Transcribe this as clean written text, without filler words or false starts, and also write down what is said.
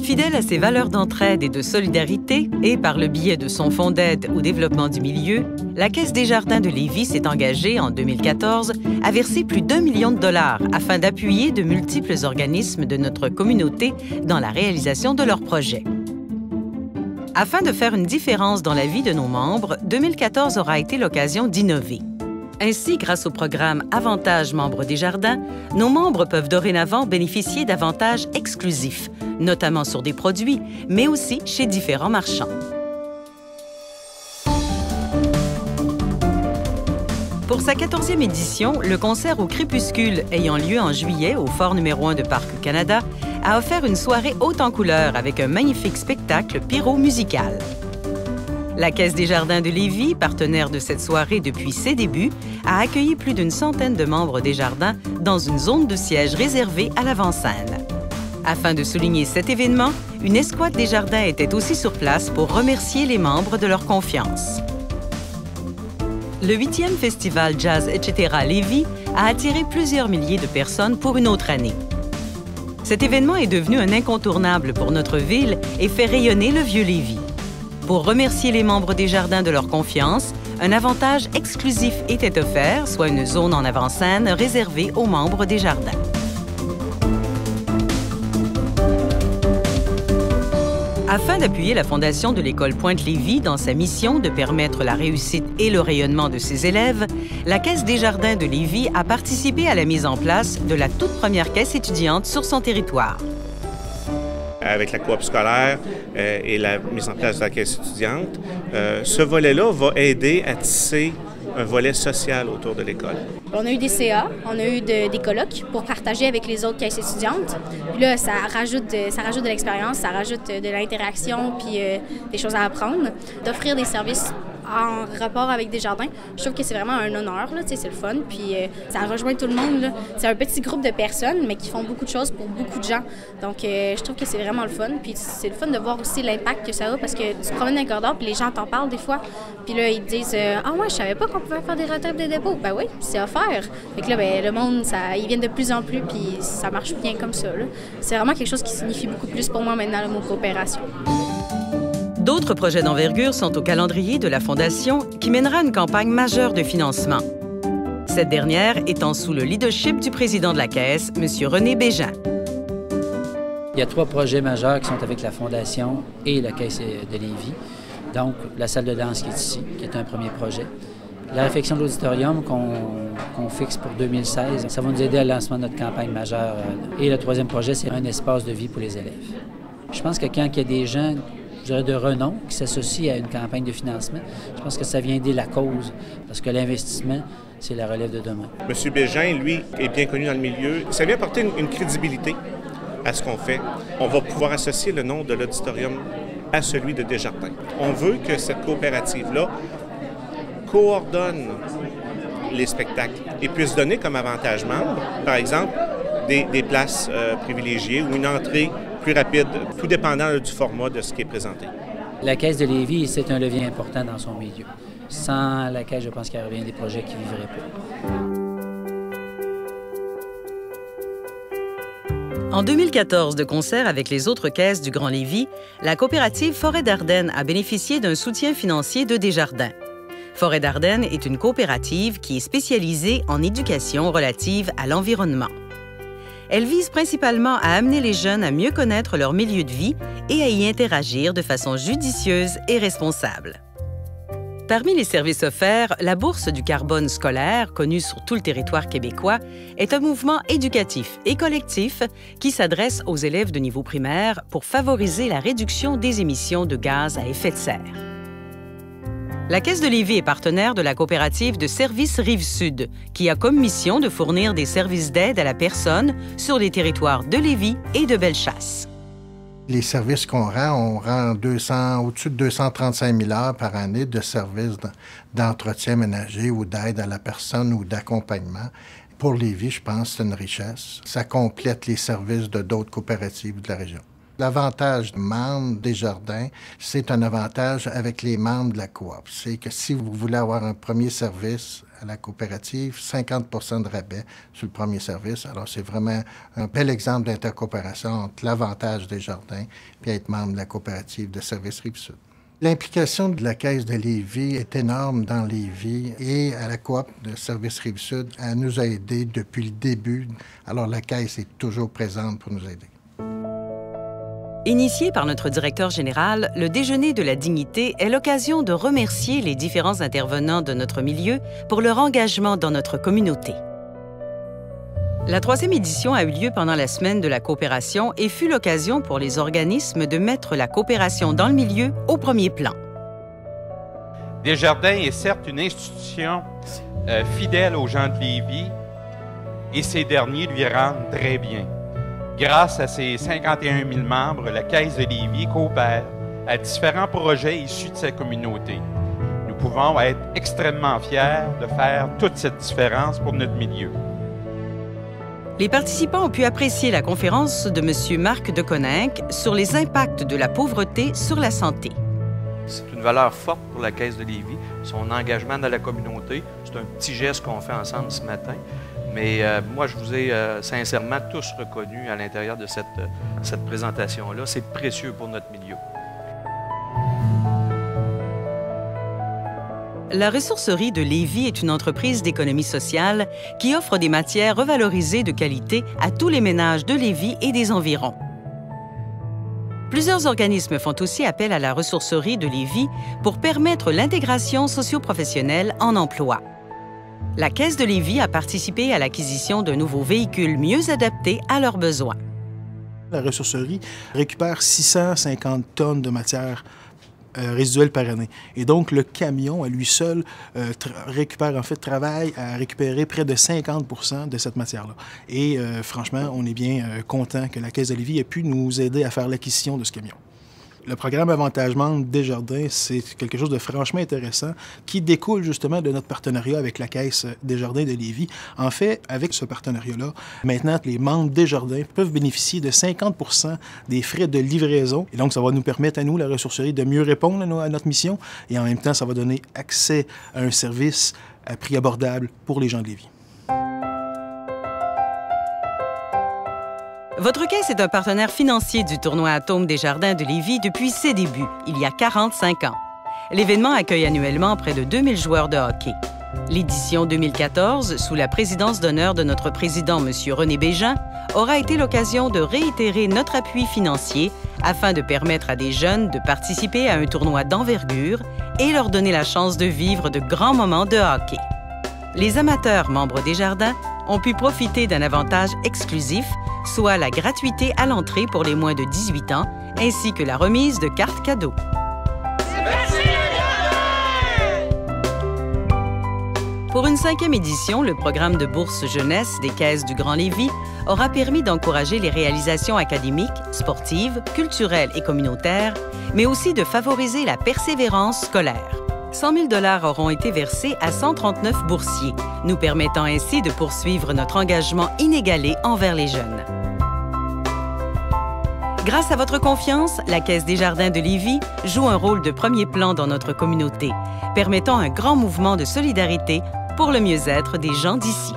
Fidèle à ses valeurs d'entraide et de solidarité, et par le biais de son fonds d'aide au développement du milieu, la Caisse des Jardins de Lévis s'est engagée, en 2014, à verser plus d'1 million de dollars afin d'appuyer de multiples organismes de notre communauté dans la réalisation de leurs projets. Afin de faire une différence dans la vie de nos membres, 2014 aura été l'occasion d'innover. Ainsi, grâce au programme Avantages membres des Jardins, nos membres peuvent dorénavant bénéficier d'avantages exclusifs, notamment sur des produits, mais aussi chez différents marchands. Pour sa 14e édition, le concert au crépuscule ayant lieu en juillet au Fort numéro 1 de Parc Canada a offert une soirée haute en couleurs avec un magnifique spectacle pyro-musical. La Caisse des Jardins de Lévis, partenaire de cette soirée depuis ses débuts, a accueilli plus d'une centaine de membres des Jardins dans une zone de siège réservée à l'avant-scène. Afin de souligner cet événement, une escouade des Jardins était aussi sur place pour remercier les membres de leur confiance. Le 8e Festival Jazz Etc. Lévis a attiré plusieurs milliers de personnes pour une autre année. Cet événement est devenu un incontournable pour notre ville et fait rayonner le vieux Lévis. Pour remercier les membres des Jardins de leur confiance, un avantage exclusif était offert, soit une zone en avant-scène réservée aux membres des Jardins. Afin d'appuyer la Fondation de l'École Pointe-Lévis dans sa mission de permettre la réussite et le rayonnement de ses élèves, la Caisse des Jardins de Lévis a participé à la mise en place de la toute première caisse étudiante sur son territoire. Avec la coop scolaire et la mise en place de la caisse étudiante, ce volet-là va aider à tisser un volet social autour de l'école. On a eu des CA, on a eu des colloques pour partager avec les autres caisses étudiantes. Puis là, ça rajoute de l'expérience, ça rajoute de l'interaction puis des choses à apprendre. D'offrir des services en rapport avec des jardins, je trouve que c'est vraiment un honneur, c'est le fun, puis ça rejoint tout le monde. C'est un petit groupe de personnes, mais qui font beaucoup de choses pour beaucoup de gens. Donc, je trouve que c'est vraiment le fun, puis c'est le fun de voir aussi l'impact que ça a, parce que tu te promènes dans un corridor, puis les gens t'en parlent des fois, puis là, ils te disent « Ah ouais, je savais pas qu'on pouvait faire des retraites de dépôt. » Ben oui, c'est offert. Fait que là, le monde, ils viennent de plus en plus, puis ça marche bien comme ça. C'est vraiment quelque chose qui signifie beaucoup plus pour moi maintenant, le mot coopération. D'autres projets d'envergure sont au calendrier de la Fondation qui mènera une campagne majeure de financement. Cette dernière étant sous le leadership du président de la Caisse, M. René Bégin. Il y a 3 projets majeurs qui sont avec la Fondation et la Caisse de Lévis. Donc, la salle de danse qui est ici, qui est un premier projet. La réfection de l'auditorium qu'on fixe pour 2016, ça va nous aider à lancement de notre campagne majeure. Et le 3e projet, c'est un espace de vie pour les élèves. Je pense que quand il y a des gens, je dirais, de renom qui s'associent à une campagne de financement, je pense que ça vient aider la cause, parce que l'investissement, c'est la relève de demain. M. Bégin, lui, est bien connu dans le milieu. Ça vient apporter une crédibilité à ce qu'on fait. On va pouvoir associer le nom de l'auditorium à celui de Desjardins. On veut que cette coopérative-là coordonne les spectacles et puisse donner comme avantage membre, par exemple, des places privilégiées ou une entrée plus rapide, tout dépendant du format de ce qui est présenté. La Caisse de Lévis, c'est un levier important dans son milieu. Sans la Caisse, je pense qu'il y aurait bien des projets qui ne vivraient pas. En 2014, de concert avec les autres caisses du Grand Lévis, la coopérative Forêt d'Ardennes a bénéficié d'un soutien financier de Desjardins. Forêt d'Ardennes est une coopérative qui est spécialisée en éducation relative à l'environnement. Elle vise principalement à amener les jeunes à mieux connaître leur milieu de vie et à y interagir de façon judicieuse et responsable. Parmi les services offerts, la Bourse du carbone scolaire, connue sur tout le territoire québécois, est un mouvement éducatif et collectif qui s'adresse aux élèves de niveau primaire pour favoriser la réduction des émissions de gaz à effet de serre. La Caisse de Lévis est partenaire de la coopérative de services Rive-Sud, qui a comme mission de fournir des services d'aide à la personne sur les territoires de Lévis et de Bellechasse. Les services qu'on rend, on rend au-dessus de 235 000 heures par année de services d'entretien ménager ou d'aide à la personne ou d'accompagnement. Pour Lévis, je pense que c'est une richesse. Ça complète les services de d'autres coopératives de la région. L'avantage membre des Jardins, c'est un avantage avec les membres de la coop. C'est que si vous voulez avoir un premier service à la coopérative, 50 de rabais sur le premier service. Alors, c'est vraiment un bel exemple d'intercoopération entre l'avantage des jardins et être membre de la coopérative de services Rive-Sud. L'implication de la Caisse de Lévis est énorme dans Lévis et à la coop de services Rive-Sud, elle nous a aidés depuis le début. Alors, la Caisse est toujours présente pour nous aider. Initié par notre directeur général, le Déjeuner de la dignité est l'occasion de remercier les différents intervenants de notre milieu pour leur engagement dans notre communauté. La 3e édition a eu lieu pendant la semaine de la coopération et fut l'occasion pour les organismes de mettre la coopération dans le milieu au premier plan. Desjardins est certes une institution fidèle aux gens de Lévis et ces derniers lui rendent très bien. Grâce à ses 51 000 membres, la Caisse de Lévis coopère à différents projets issus de sa communauté. Nous pouvons être extrêmement fiers de faire toute cette différence pour notre milieu. Les participants ont pu apprécier la conférence de M. Marc Deconinck sur les impacts de la pauvreté sur la santé. C'est une valeur forte pour la Caisse de Lévis, son engagement dans la communauté. C'est un petit geste qu'on fait ensemble ce matin. Mais moi, je vous ai sincèrement tous reconnus à l'intérieur de cette présentation-là. C'est précieux pour notre milieu. La ressourcerie de Lévis est une entreprise d'économie sociale qui offre des matières revalorisées de qualité à tous les ménages de Lévis et des environs. Plusieurs organismes font aussi appel à la ressourcerie de Lévis pour permettre l'intégration socio-professionnelle en emploi. La Caisse de Lévis a participé à l'acquisition d'un nouveau véhicule mieux adapté à leurs besoins. La ressourcerie récupère 650 tonnes de matière résiduelle par année. Et donc, le camion, à lui seul, travaille à récupérer près de 50 de cette matière-là. Et franchement, on est bien content que la Caisse de Lévis ait pu nous aider à faire l'acquisition de ce camion. Le programme Avantage Membre Desjardins, c'est quelque chose de franchement intéressant qui découle justement de notre partenariat avec la Caisse Desjardins de Lévis. En fait, avec ce partenariat-là, maintenant, les membres Desjardins peuvent bénéficier de 50 des frais de livraison. Et donc, ça va nous permettre à nous, la ressourcerie, de mieux répondre à notre mission. Et en même temps, ça va donner accès à un service à prix abordable pour les gens de Lévis. Votre caisse est un partenaire financier du tournoi Atome Desjardins de Lévis depuis ses débuts, il y a 45 ans. L'événement accueille annuellement près de 2000 joueurs de hockey. L'édition 2014, sous la présidence d'honneur de notre président, M. René Bégin, aura été l'occasion de réitérer notre appui financier afin de permettre à des jeunes de participer à un tournoi d'envergure et leur donner la chance de vivre de grands moments de hockey. Les amateurs membres Desjardins ont pu profiter d'un avantage exclusif, soit la gratuité à l'entrée pour les moins de 18 ans, ainsi que la remise de cartes cadeaux. Pour une 5e édition, le programme de bourse jeunesse des Caisses du Grand Lévis aura permis d'encourager les réalisations académiques, sportives, culturelles et communautaires, mais aussi de favoriser la persévérance scolaire. 100 000 $ auront été versés à 139 boursiers, nous permettant ainsi de poursuivre notre engagement inégalé envers les jeunes. Grâce à votre confiance, la Caisse Desjardins de Lévis joue un rôle de premier plan dans notre communauté, permettant un grand mouvement de solidarité pour le mieux-être des gens d'ici.